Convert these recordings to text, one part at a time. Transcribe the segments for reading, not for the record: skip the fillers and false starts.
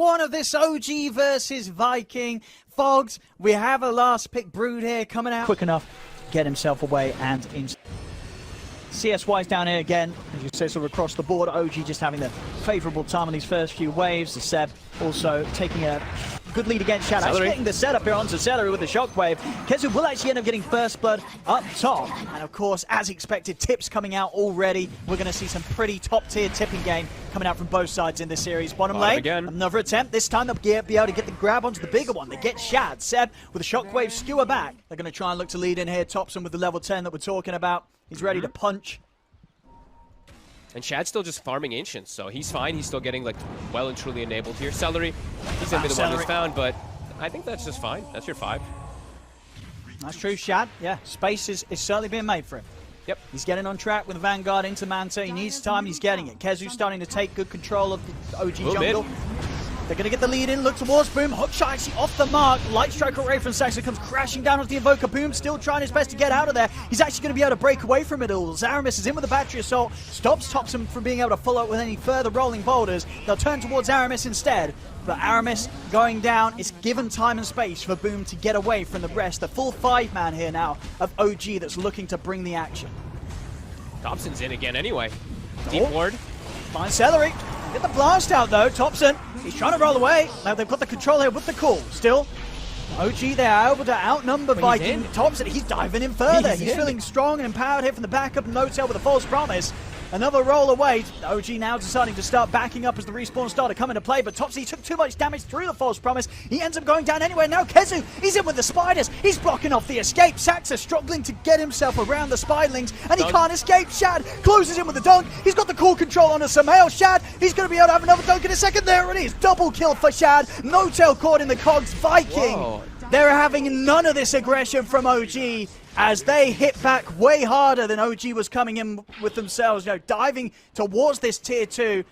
one of this OG versus Viking. Fogs, we have a last pick Brood here coming out quick enough to get himself away and in. CS-wise down here again, as you say, sort of across the board. OG just having the favourable time on these first few waves. The Seb also taking a good lead against Shad. Actually getting the setup here onto Celery with the shockwave. Kezu will actually end up getting first blood up top. And of course, as expected, tips coming out already. We're going to see some pretty top-tier tipping game coming out from both sides in this series. Bottom lane, again. Another attempt. This time they'll be able to get the grab onto the bigger one. They get Shad. Seb with a shockwave skewer back. They're going to try and look to lead in here. Thompson with the level 10 that we're talking about. He's ready to punch. And Shad's still just farming Ancients, so he's fine. He's still getting like well and truly enabled here. Celery, he's gonna be the one who's found, but I think that's just fine. That's your 5. That's true, Shad. Yeah, space is certainly being made for him. Yep. He's getting on track with the Vanguard into Manta. He needs time, he's getting it. Kezu's starting to take good control of the OG jungle. They're going to get the lead in, look towards Boom. Hookshot actually off the mark. Light Strike away from Saxon comes crashing down onto the Invoker. Boom still trying his best to get out of there. He's actually going to be able to break away from it all. Aramis is in with the Battery Assault. Stops Thompson from being able to follow up with any further rolling boulders. They'll turn towards Aramis instead. But Aramis going down. It's given time and space for Boom to get away from the rest. The full 5-man here now of OG that's looking to bring the action. Thompson's in again anyway. Deep ward. Finds Celery. Get the blast out though, Thompson. He's trying to roll away. Now they've got the control here with the call. Still, OG, they're able to outnumber Viking. Thompson, he's diving in further. He's feeling strong and empowered here from the backup. No-tail with a false promise. Another roll away. OG now deciding to start backing up as the respawn started coming to play, but Topsy took too much damage through the false promise. He ends up going down anyway. Now Kezu, he's in with the spiders. He's blocking off the escape. Saxa struggling to get himself around the spiderlings, and he can't escape. Shad closes in with the dunk. He's got the cool control on a Samael. Shad, he's going to be able to have another dunk in a second. There it is. Double kill for Shad. No-tail caught in the cogs. Viking. Whoa. They're having none of this aggression from OG as they hit back way harder than OG was coming in with themselves, you know, diving towards this tier 2.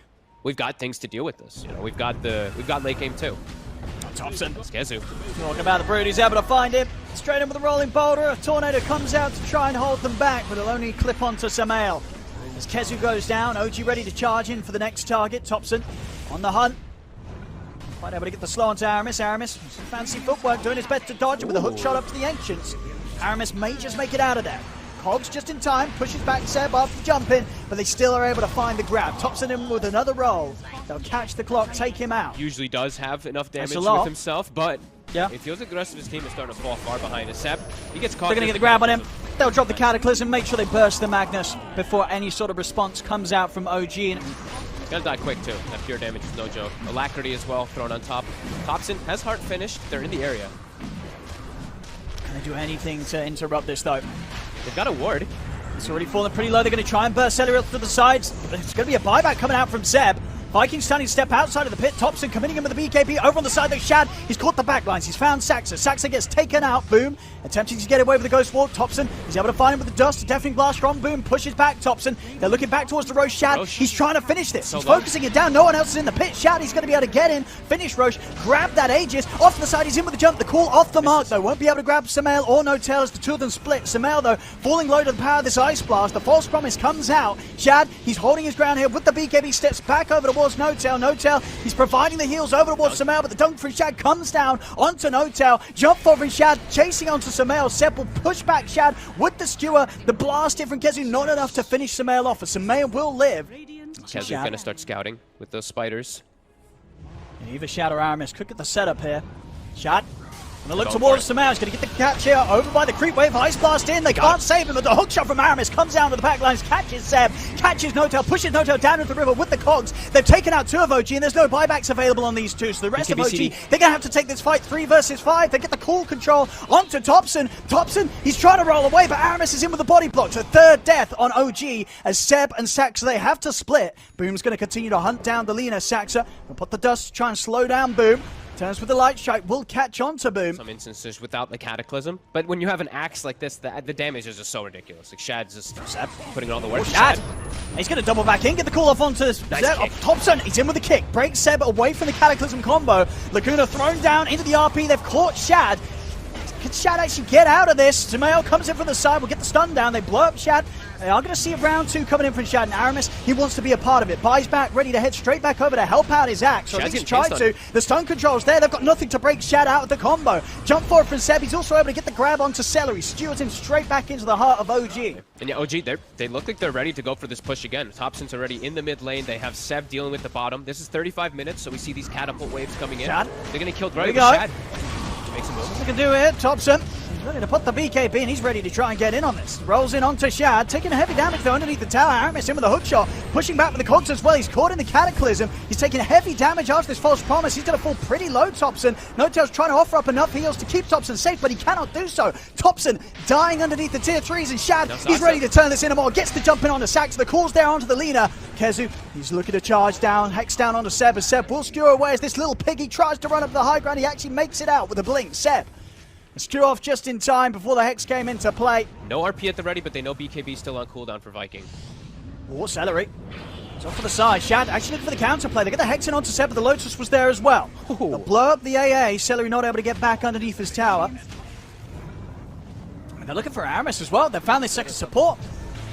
We've got things to deal with this. You know, we've got late game too. Thompson. Kezu. Talking about the Brood, he's able to find him. Straight in with a rolling boulder. A tornado comes out to try and hold them back, but it'll only clip onto Samael. As Kezu goes down, OG ready to charge in for the next target. Thompson on the hunt. Quite able to get the slow onto Aramis. Aramis, some fancy footwork, doing his best to dodge it with a hook shot up to the Ancients. Aramis may just make it out of there. Cogs just in time, pushes back Seb after jumping, but they still are able to find the grab. Thompson in with another roll. They'll catch the clock, take him out. Usually does have enough damage with himself, but yeah, it feels like the rest of his team is starting to fall far behind. Seb, he gets caught. They're going to get the grab on him. They'll drop the Cataclysm, make sure they burst the Magnus before any sort of response comes out from OG. And gotta die quick too. That pure damage is no joke. Alacrity as well thrown on top. Thompson has heart finished. They're in the area. Can they do anything to interrupt this though? They've got a ward. It's already fallen pretty low. They're going to try and burst Celery to the sides. But it's going to be a buyback coming out from Seb. Vikings standing step outside of the pit. Thompson committing him with the BKB over on the side of Shad. He's caught the backlines. He's found Saxa. Saxa gets taken out. Boom. Attempting to get away with the Ghost Walk. Thompson is able to find him with the dust. A deafening blast from Boom. Pushes back Thompson. They're looking back towards the Roche. Shad. He's trying to finish this. He's focusing it down. No one else is in the pit. Shad, he's going to be able to get in. Finish Roche. Grab that Aegis. Off to the side. He's in with the jump. The call off the mark though. Won't be able to grab Samael or No-tail as the two of them split. Samael though falling low to the power of this Ice Blast. The false promise comes out. Shad, he's holding his ground here with the BKB. Steps back over towards No-tail. No-tail, he's providing the heals over towards Samael, but the dunk from Shad comes down onto No-tail. Jump forward from Shad, chasing onto Samael. Seb will push back Shad with the skewer. The blast here from Kezu, not enough to finish Samael off, but Samael will live. Kezu's going to start scouting with those spiders. And either Shad or Aramis could get the setup here. Shad. And look towards Samael. He's going to get the catch here. Over by the creep wave. Ice blast in. They can't save him. But the hook shot from Aramis comes down to the back lines. Catches Seb. Catches No-tail. Pushes No-tail down into the river with the cogs. They've taken out 2 of OG. And there's no buybacks available on these 2. So the rest of OG, they're going to have to take this fight 3 versus 5. They get the cool control onto Thompson. Thompson, he's trying to roll away. But Aramis is in with the body block. So 3rd death on OG as Seb and Saxa, they have to split. Boom's going to continue to hunt down the Lena. Saxa will put the dust to try and slow down Boom. Turns with the light strike, will catch on to Boom. Some instances without the Cataclysm, but when you have an axe like this, the damage is just so ridiculous. Like Shad's just putting on the work. Shad, he's going to double back in, get the call off onto Thompson. He's in with the kick, breaks Seb away from the Cataclysm combo. Lacuna thrown down into the RP. They've caught Shad. Can Shad actually get out of this? Samael comes in from the side, will get the stun down. They blow up Shad. They are going to see a round 2 coming in from Shad, and Aramis, he wants to be a part of it. Buys back, ready to head straight back over to help out his axe. So he's tried to. The stun control's there. They've got nothing to break Shad out of the combo. Jump forward from Seb. He's also able to get the grab onto Celery. Steers him straight back into the heart of OG. And yeah, OG, they look like they're ready to go for this push again. Thompson's already in the mid lane. They have Seb dealing with the bottom. This is 35 minutes, so we see these catapult waves coming in. Shad. They're going to kill right with Shad. Makes a move. They can do it. Thompson. He's ready to put the BKB, and he's ready to try and get in on this. Rolls in onto Shad, taking a heavy damage though underneath the tower. Aramis in with a hook shot, pushing back with the cogs as well. He's caught in the Cataclysm. He's taking heavy damage after this false promise. He's going to fall pretty low, Thompson. No-Tail's trying to offer up enough heals to keep Thompson safe, but he cannot do so. Thompson dying underneath the tier 3s, and Shad, he's ready to turn this into more. Gets the jump in onto Sax. The call's there onto the Lina. Kezu, he's looking to charge down, hex down onto Seb, as Seb will skewer away as this little piggy tries to run up the high ground. He actually makes it out with a blink. Seb skew off just in time before the hex came into play. No RP at the ready, but they know BKB still on cooldown for Viking. Oh, Celery. It's off to the side. Shad actually looking for the counterplay. They get the hex in onto Seb, but the Lotus was there as well. They'll blow up the AA. Celery not able to get back underneath his tower. And they're looking for Aramis as well. They've found their second support.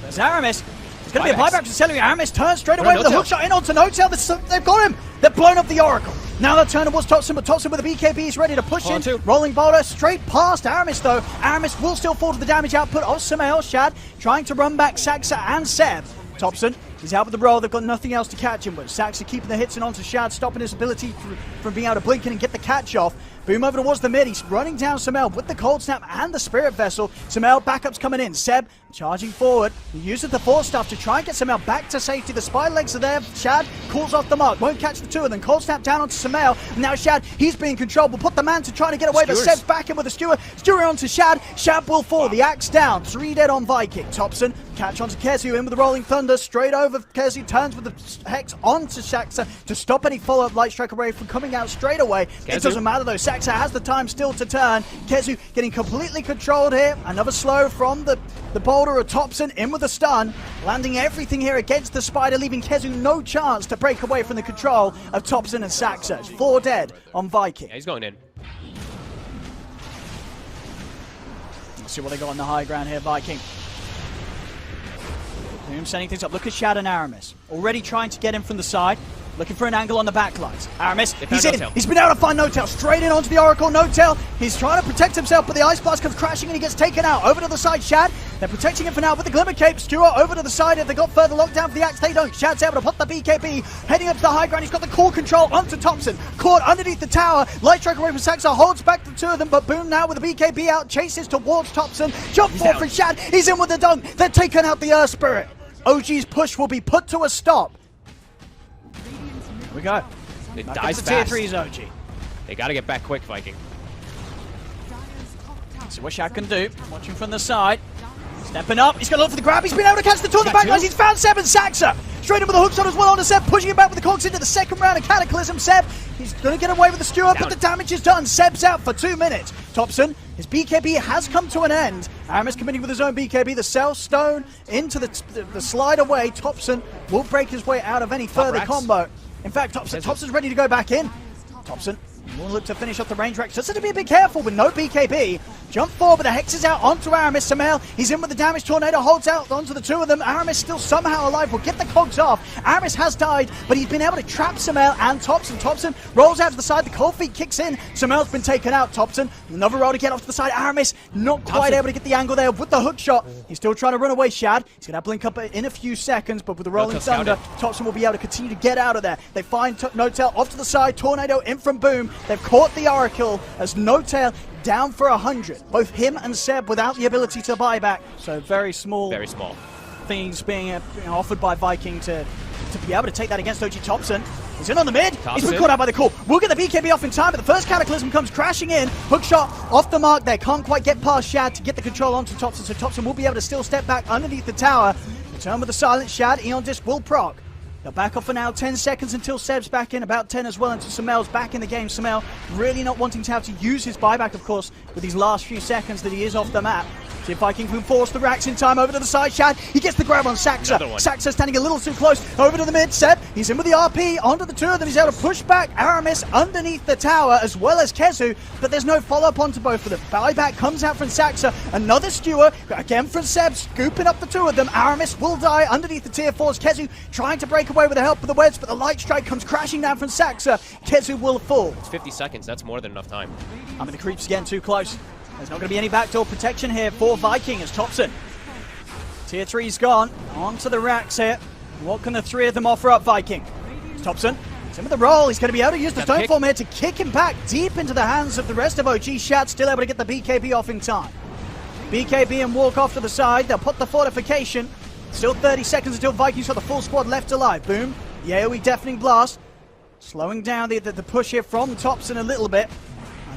There's Aramis. It's going to be a buyback to Celery. Aramis turns straight away with a hook shot in onto No-Tail. They've got him. They've blown up the Oracle. Now they'll turn towards Thompson, but Thompson with a BKB is ready to push in. Rolling boulder straight past Aramis though. Aramis will still fall to the damage output of Samael. Shad trying to run back Saxa and Seb. Thompson, he's out with the roll. They've got nothing else to catch him with. Saxa keeping the hits in onto Shad, stopping his ability from being able to blink in and get the catch off. Boom over towards the mid. He's running down Samael with the Cold Snap and the Spirit Vessel. Samael backups coming in. Seb charging forward. He uses the Force Staff to try and get Samael back to safety. The spider legs are there. Shad calls off the mark. Won't catch the two of them. Cold Snap down onto Samael. Now Shad, he's being controlled. Will put the man to try to get away. But Seb's back in with a skewer. Skewer onto Shad. Shad will fall. The axe down. 3 dead on Viking. Thompson catch onto Kezu in with the Rolling Thunder. Straight over. Kezu turns with the Hex onto Saxa to stop any follow-up Light Strike array from coming out straight away. It doesn't matter though. Saxa has the time still to turn. Kezu getting completely controlled here. Another slow from the boulder of Thompson in with the stun. Landing everything here against the spider, leaving Kezu no chance to break away from the control of Thompson and Saxa. 4 dead on Viking. Yeah, he's going in. Let's see what they got on the high ground here, Viking. Boom, setting things up. Look at Shad and Aramis. Already trying to get him from the side. Looking for an angle on the backlines. Aramis, he's in. He's been able to find No-Tail. Straight in onto the Oracle. No-Tail, he's trying to protect himself, but the Ice Blast comes crashing and he gets taken out. Over to the side, Shad. They're protecting him for now with the Glimmer Cape. Skewer over to the side. If they got further lockdown for the axe, they don't. Shad's able to put the BKB. Heading up to the high ground. He's got the core control onto Thompson. Caught underneath the tower. Light Strike away from Saxa. Holds back the two of them, but Boom now with the BKB out. Chases towards Thompson. Jump forward for Shad. He's in with the dunk. They're taking out the Earth Spirit. OG's push will be put to a stop. We go. It dies fast. Tier 3's OG. They got to get back quick, Viking. See what Shad can do. Watching from the side. Stepping up. He's going to look for the grab. He's been able to catch the two on the backlines. He's found Seb and Saxa. Straight in with a hook shot as well onto Seb. Pushing him back with the cogs into the second round of Cataclysm. Seb, he's going to get away with the skewer, but the damage is done. Seb's out for 2 minutes. Thompson, his BKB has come to an end. Aramis committing with his own BKB. The Cell Stone into the slide away. Thompson will break his way out of any further combo. In fact, Thompson's ready to go back in. Thompson will look to finish off the range rack. Just to be a bit careful with no BKB. Jump forward, but the Hex is out onto Aramis. Samael, he's in with the damage. Tornado holds out onto the two of them. Aramis still somehow alive. Will get the cogs off. Aramis has died, but he's been able to trap Samael and Thompson. Thompson rolls out to the side. The cold feet kicks in. Samael's been taken out. Thompson, another roll to get off to the side. Aramis not quite able to get the angle there with the hook shot. He's still trying to run away, Shad. He's going to blink up in a few seconds, but with the Rolling Thunder, Thompson will be able to continue to get out of there. They find No-Tail off to the side. Tornado in from Boom. They've caught the Oracle as No-Tail down for 100. Both him and Seb without the ability to buy back. So very small things being offered by Viking to be able to take that against OG Thompson. He's in on the mid. He's been caught out by the core. We'll get the BKB off in time, but the first Cataclysm comes crashing in. Hook shot off the mark there. Can't quite get past Shad to get the control onto Thompson, so Thompson will be able to still step back underneath the tower. Return with the silent Shad. Eon Disc will proc. They'll back off for now. 10 seconds until Seb's back in. About 10 as well until Samael's back in the game. Samael really not wanting to have to use his buyback, of course, with these last few seconds that he is off the map. See if Viking can force the racks in time over to the side. Shad, he gets the grab on Saxa. Saxa standing a little too close. Over to the mid. Seb, he's in with the RP. Onto the two of them. He's able to push back Aramis underneath the tower as well as Kezu. But there's no follow-up onto both of them. Buyback comes out from Saxa. Another skewer. Again from Seb. Scooping up the two of them. Aramis will die underneath the tier 4s. Kezu trying to break away with the help of the wedge. But the light strike comes crashing down from Saxa. Kezu will fall. It's 50 seconds. That's more than enough time. I mean, the creep's getting too close. There's not going to be any backdoor protection here for Viking as Thompson. Tier 3's gone. Onto the racks here. What can the three of them offer up, Viking? It's Thompson. He's in with the roll. He's going to be able to use the Stoneform here to kick him back deep into the hands of the rest of OG. Shad still able to get the BKB off in time. BKB and walk off to the side. They'll put the fortification. Still 30 seconds until Vikings got the full squad left alive. Boom. The AoE deafening blast. Slowing down the push here from Thompson a little bit.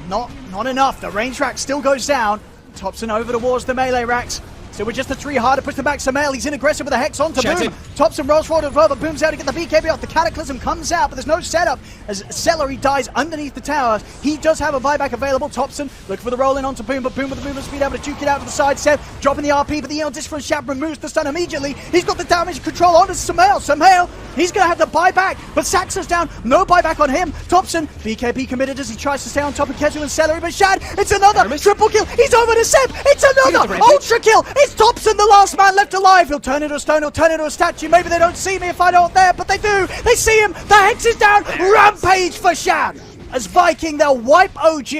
Not enough. The range rack still goes down. Thompson over towards the melee racks. So we're just the three hard to push them back. Samael, he's in aggressive with a Hex onto Boom. Thompson rolls forward as well, but Boom's out to get the BKB off. The Cataclysm comes out, but there's no setup as Celery dies underneath the towers. He does have a buyback available. Thompson looking for the roll in onto Boom, but Boom with the movement speed able to juke it out to the side. Seb dropping the RP, but the Eon Disc from Shab removes the stun immediately. He's got the damage control onto Samael. Samael, he's going to have to buy back, but Saxa's down. No buyback on him. Thompson, BKB committed as he tries to stay on top of Kezu and Celery, but Shad, it's another triple kill. He's over to Seb. It's another ultra kill. It's Thompson, the last man left alive. He'll turn into a stone, he'll turn into a statue. Maybe they don't see me if I don't there, but they do. They see him. The Hex is down. Rampage for Shad. As Viking, they'll wipe OG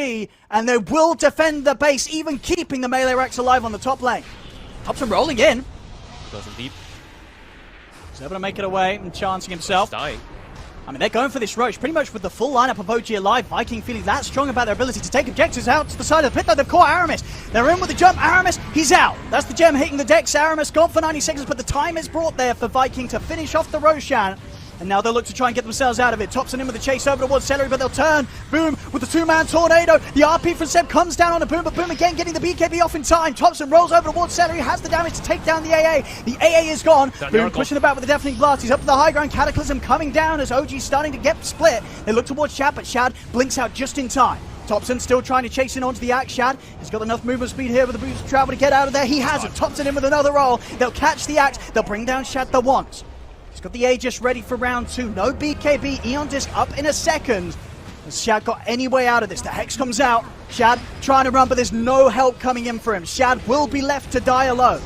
and they will defend the base, even keeping the melee racks alive on the top lane. Thompson rolling in. Goes in deep. He's able to make it away and chancing himself. He's dying. I mean, they're going for this Roche pretty much with the full lineup of OG alive. Viking feeling that strong about their ability to take objectives out to the side of the pit, though they've caught Aramis. They're in with the jump. Aramis, he's out. That's the gem hitting the decks. Aramis gone for 90 seconds, but the time is brought there for Viking to finish off the Roshan. And now they'll look to try and get themselves out of it. Thompson in with the chase over towards Celery, but they'll turn. Boom with the two-man tornado. The RP from Seb comes down on a Boom, but Boom again getting the BKB off in time. Thompson rolls over towards Celery, has the damage to take down the AA. The AA is gone. Boom pushing about with the deafening blast. He's up to the high ground. Cataclysm coming down as OG's starting to get split. They look towards Shad, but Shad blinks out just in time. Thompson still trying to chase in onto the axe. Shad, he's got enough movement speed here with the boost to travel to get out of there. He has it. Thompson in with another roll. They'll catch the axe. They'll bring down Shad the once. He's got the Aegis ready for round 2. No BKB. Eon Disc up in a second. Has Shad got any way out of this? The Hex comes out. Shad trying to run, but there's no help coming in for him. Shad will be left to die alone.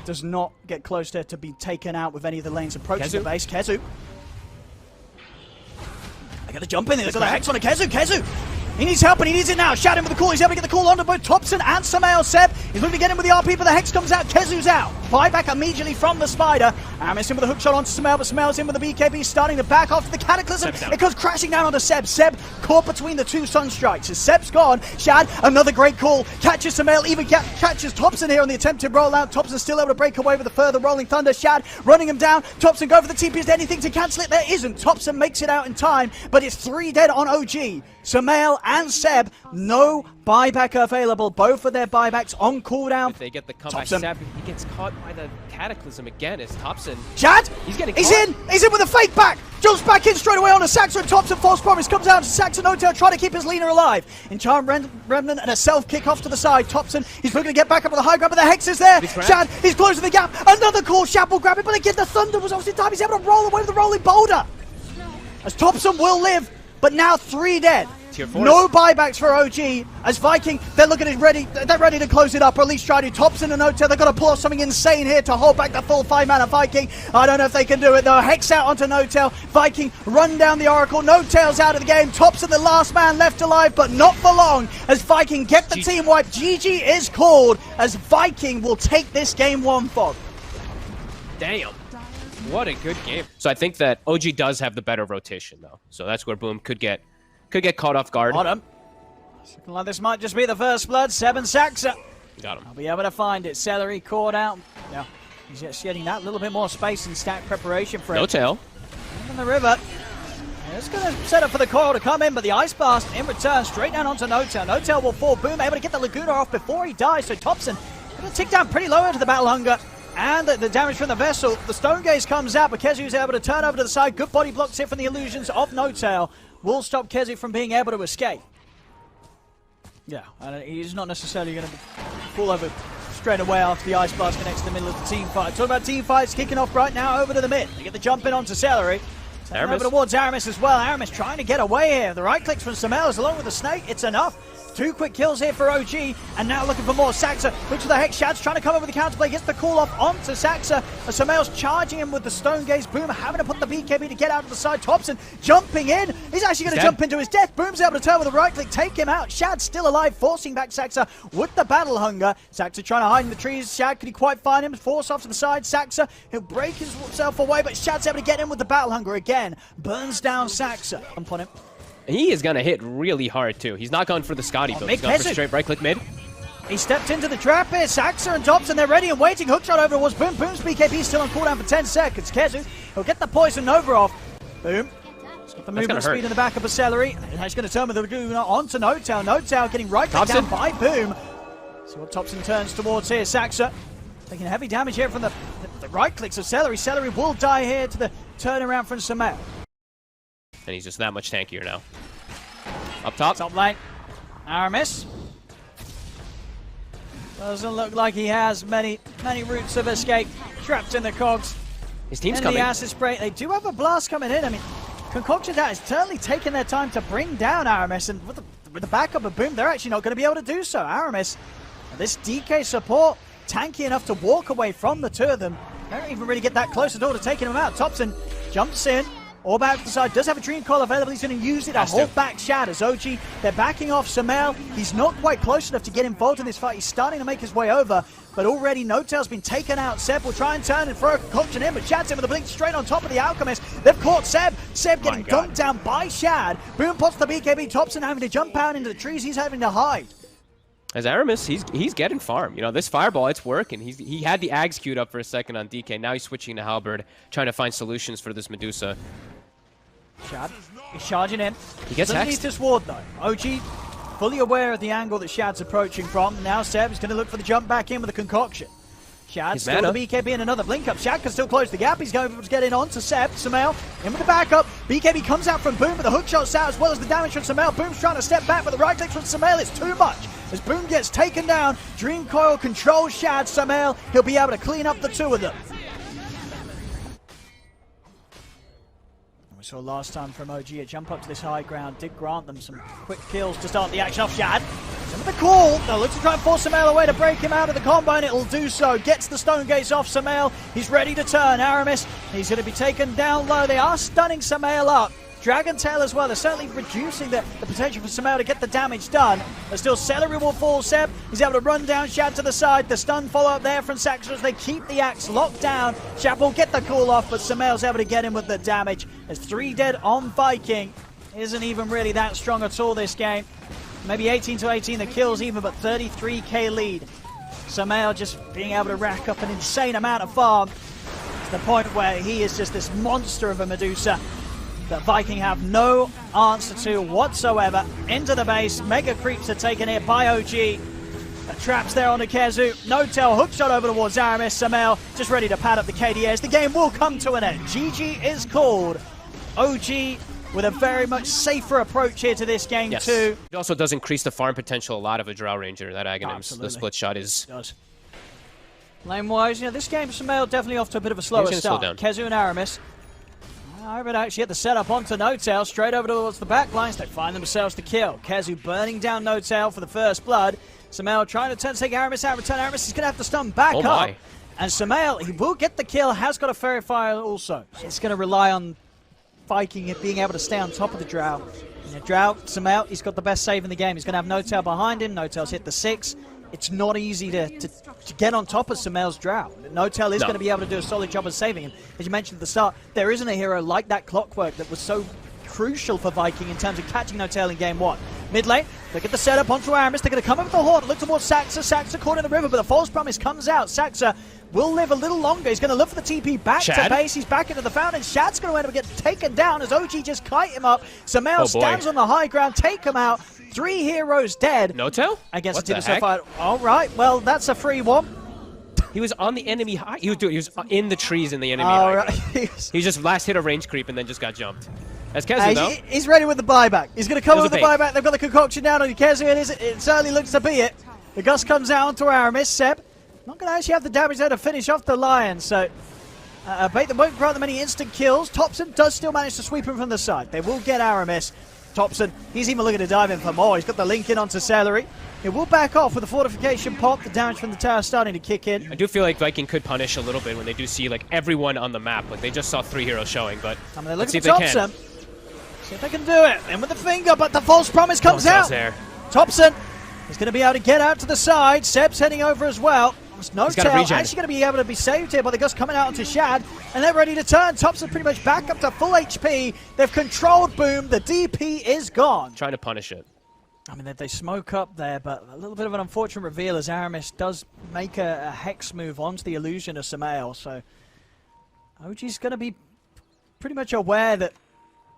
Does not get close there to be taken out with any of the lanes approaching the base. Kezu. They got to jump in there. They've got the Hex on a Kezu. Kezu! He needs help and he needs it now. Shad in with the call. He's able to get the call onto both Thompson and Samael. Seb, he's looking to get him with the RP, but the Hex comes out. Kezu's out. Buyback immediately from the Spider. Aramis in with a hook shot onto Samael, but Samael's in with the BKB, starting to back off to the Cataclysm. It goes crashing down onto Seb. Seb caught between the two Sunstrikes. As Seb's gone, Shad, another great call. Catches Samael, even catches Thompson here on the attempted rollout. Thompson still able to break away with the further rolling thunder. Shad running him down. Thompson go for the TP. Is there anything to cancel it? There isn't. Thompson makes it out in time, but it's 3 dead on OG. Samael and Seb, no buyback available. Both of their buybacks on cooldown. If they get the comeback, Seb, he gets caught by the Cataclysm again. It's Thompson. Shad, he's getting He's in with a fake back. Jumps back in straight away on a Saxon. Thompson false promise comes out to Saxon Hotel trying to keep his Lena alive. Enchant Remnant and a self kick off to the side. Thompson, he's looking to get back up to the high ground, but the Hex is there. Shad, he's closing the gap. Another call. Shad will grab it, but again the Thunder was obviously time. He's able to roll away with the rolling boulder. As Thompson will live, but now 3 dead. No buybacks for OG as Viking, they're ready to close it up, or at least try to. Thompson and Notel, they've got to pull off something insane here to hold back the full 5-mana Viking. I don't know if they can do it though. Hex out onto Notel. Viking run down the Oracle. Notel's out of the game. Thompson the last man left alive, but not for long as Viking get the team wipe. GG is called as Viking will take this game 1 fog. Damn. What a good game. So I think that OG does have the better rotation though. So that's where Boom could get caught off guard. Got him. Looking like this might just be the first blood. 7 Saxa. Got him. I'll be able to find it. Celery caught out. Yeah, he's just getting that little bit more space and stack preparation for him. No tail. In the river. It's going to set up for the coil to come in, but the Ice Blast in return straight down onto No-Tail. No-Tail will fall. Boom, able to get the Laguna off before he dies. So Thompson going to tick down pretty low into the Battle Hunger. And the damage from the vessel. The Stone Gaze comes out, but Kezu is able to turn over to the side. Good body blocks here from the illusions of No-Tail. Will stop Kezu from being able to escape. Yeah, and he's not necessarily going to fall over straight away after the Ice Blast connects to the middle of the team fight. Talk about team fights kicking off right now over to the mid. They get the jump in onto Celery. Over towards Aramis as well. Aramis trying to get away here. The right clicks from Samels along with the Snake. It's enough. 2 quick kills here for OG, and now looking for more. Saxa looks for the Hex. Shad's trying to come over with the counterplay, gets the call off onto Saxa. Samel's charging him with the Stone Gaze. Boom having to put the BKB to get out of the side. Thompson jumping in. He's actually going to jump into his death. Boom's able to turn with a right click, take him out. Shad's still alive, forcing back Saxa with the Battle Hunger. Saxa trying to hide in the trees. Shad, can he quite find him? Force off to the side. Saxa, he'll break himself away, but Shad's able to get in with the Battle Hunger again. Burns down Saxa. Upon him. He is going to hit really hard, too. He's not going for the Scotty build. He's going for straight right-click mid. He stepped into the trap here. Saxa and Thompson, they're ready and waiting. Hookshot over towards Boom. Boom's BKB still on cooldown for 10 seconds. Kezu, he'll get the Poison Nova off. Boom. He's got the movement speed in the back of a Celery. And he's going to turn with the Laguna onto No-Tail. No-Tail getting right-click down by Boom. See what Thompson turns towards here. Saxa taking heavy damage here from the right-clicks of Celery. Celery will die here to the turnaround from Samel. And he's just that much tankier now. Up top. Top lane. Aramis. Doesn't look like he has many routes of escape. Trapped in the cogs. His team's in coming. The acid spray. They do have a blast coming in. I mean, Concoction that is certainly taking their time to bring down Aramis. And with the backup of Boom, they're actually not going to be able to do so. Aramis, this DK support, tanky enough to walk away from the two of them. They don't even really get that close at all to taking him out. Thompson jumps in. All back to the side, does have a Dream Call available. He's going to use it to hold back Shad as OG. They're backing off Samel. He's not quite close enough to get involved in this fight. He's starting to make his way over, but already No-Tail's been taken out. Seb will try and turn and throw a concoction in, but Shad's in with a blink straight on top of the Alchemist. They've caught Seb. Seb getting dunked down by Shad. Boom pots the BKB. Thompson having to jump out into the trees. He's having to hide. As Aramis, he's getting farm. You know, this Fireball, it's working. He had the Ags queued up for a second on DK. Now he's switching to Halberd, trying to find solutions for this Medusa. Shad is charging in. He gets Doesn't need this ward though. OG fully aware of the angle that Shad's approaching from. Now Seb is going to look for the jump back in with a concoction. Shad still the BKB and another blink up. Shad can still close the gap. He's going to get in onto Seb. Samel in with the backup. BKB comes out from Boom, but the hook shot's out as well as the damage from Samel. Boom's trying to step back, but the right click from Samel is too much. As Boom gets taken down, Dream Coil controls Shad. Samel, he'll be able to clean up the two of them. We saw last time from OG a jump up to this high ground, did grant them some quick kills to start the action off. Shad, some of the call, they'll look to try and force Samel away to break him out of the combo, and it'll do so. Gets the Stone Gaze off Samel, he's ready to turn. Aramis, he's going to be taken down low. They are stunning Samel up. Dragon Tail as well, they're certainly reducing the potential for Samel to get the damage done. But still, Celery will fall. Seb, he's able to run down Shad to the side. The stun follow-up there from Saxa as they keep the axe locked down. Shad will get the call off, but Samel's able to get him with the damage. There's 3 dead on Viking. Isn't even really that strong at all this game. Maybe 18 to 18 the kills even, but 33k lead. Samel just being able to rack up an insane amount of farm to the point where he is just this monster of a Medusa that Viking have no answer to whatsoever. Into the base, mega creeps are taken here by OG. The traps there on the Kezu. No-Tail hookshot over towards Aramis. Samel just ready to pad up the KDAs. The game will come to an end. GG is called. OG with a very much safer approach here to this game too. It also does increase the farm potential a lot of a Drow Ranger, that Aghanim. The split shot is... It does. Lane-wise, this game, Samel definitely off to a bit of a slower start. Kezu and Aramis. But actually at the setup onto No-Tail, straight over towards the back lines. They find themselves the kill. Kezu burning down No-Tail for the first blood. Samel trying to take Aramis out. Return Aramis is going to have to stun back up. And Samel, he will get the kill, has got a Fairy Fire also. So it's going to rely on Viking being able to stay on top of the Drow. Drow, Samel, he's got the best save in the game. He's going to have No-Tail behind him. No-Tail's hit the 6. It's not easy to get on top of Samel's Drow. No-Tail is going to be able to do a solid job of saving him. As you mentioned at the start, there isn't a hero like that Clockwork that was so crucial for Viking in terms of catching No-Tail in game 1. Mid lane, look at the setup onto Aramis. They're going to come in with the Horn, look towards Saxa. Saxa caught in the river, but the False Promise comes out. Saxa will live a little longer. He's going to look for the TP back to base. He's back into the fountain. Shad's going to end up getting taken down as OG just kite him up. Samel stands on the high ground, take him out. 3 heroes dead. No-Tail? Against the team fight. All right, well, that's a free one. He was on the enemy high. He was in the trees in the enemy high. Right. He just last hit a range creep and then just got jumped. That's Kezu, though. He's ready with the buyback. He's going to come with the buyback. They've got the concoction down on Kezu, and it certainly looks to be it. The gust comes out onto Aramis. Seb Not going to actually have the damage there to finish off the Lion, so a bait that won't grant them any instant kills. Topson does still manage to sweep him from the side. They will get Aramis. Topson, he's even looking to dive in for more. He's got the link in onto Celery. He will back off with the fortification pop. The damage from the tower starting to kick in. I do feel like Viking could punish a little bit when they do see like everyone on the map. Like they just saw 3 heroes showing, but I mean, let's see see if they Topson. can. See if they can do it. In with the finger, but the false promise comes out. There. Topson is going to be able to get out to the side. Seb's heading over as well. No tail, actually going to be able to be saved here by the Gust coming out onto Shad, and they're ready to turn. Topson pretty much back up to full HP. They've controlled Boom. The DP is gone. Trying to punish it. I mean, they smoke up there, but a little bit of an unfortunate reveal as Aramis does make a Hex move onto the illusion of Samael. So OG's going to be pretty much aware that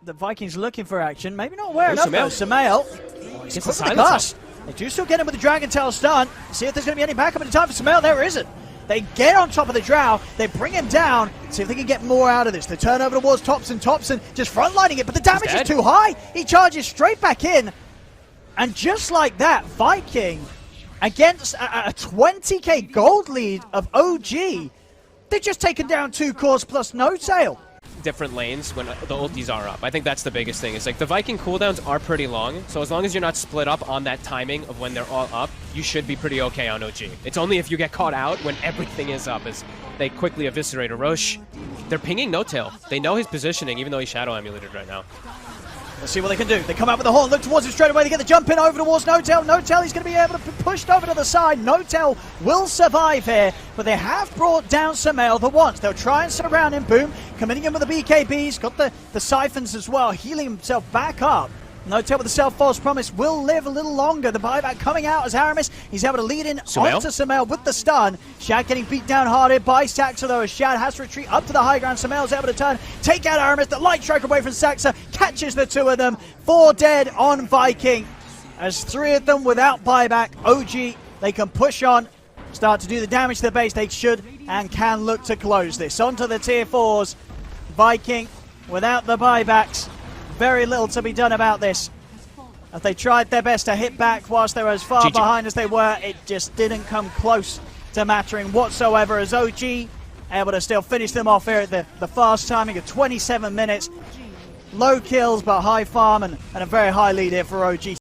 the Vikings looking for action. Maybe not aware enough though. Samael. Oh, he's quick with the Gust. They do still get him with the Dragon Tail stun. See if there's going to be any backup in time for Samael. There isn't. They get on top of the Drow. They bring him down. See if they can get more out of this. They turn over towards Topson. Topson just frontlining it, but the damage is too high. He charges straight back in. And just like that, Viking, against a 20k gold lead of OG, they've just taken down 2 cores plus no tail. Different lanes when the ultis are up. I think that's the biggest thing. It's like the Viking cooldowns are pretty long, so as long as you're not split up on that timing of when they're all up, you should be pretty okay on OG. It's only if you get caught out when everything is up as they quickly eviscerate a Roche. They're pinging No Tail. They know his positioning, even though he's shadow emulated right now. Let's see what they can do. They come out with the horn, look towards him straight away. They get the jump in over towards No Tail. No Tail, he's going to be able to be pushed over to the side. No Tail will survive here, but they have brought down Samael the once. They'll try and surround him. Boom, committing him with the BKBs. Got the siphons as well, healing himself back up. No Tail with the self-false promise will live a little longer. The buyback coming out as Aramis. He's able to lead in onto Samael with the stun. Shad getting beat down hard here by Saxa though, as Shad has to retreat up to the high ground. Samael's able to turn, take out Aramis. The light strike away from Saxa catches the 2 of them. 4 dead on Viking. As 3 of them without buyback. OG, they can push on, start to do the damage to the base. They should and can look to close this. Onto the tier 4s. Viking without the buybacks. Very little to be done about this. As they tried their best to hit back whilst they were as far behind as they were, it just didn't come close to mattering whatsoever, as OG able to still finish them off here at the fast timing of 27 minutes. Low kills but high farm and a very high lead here for OG.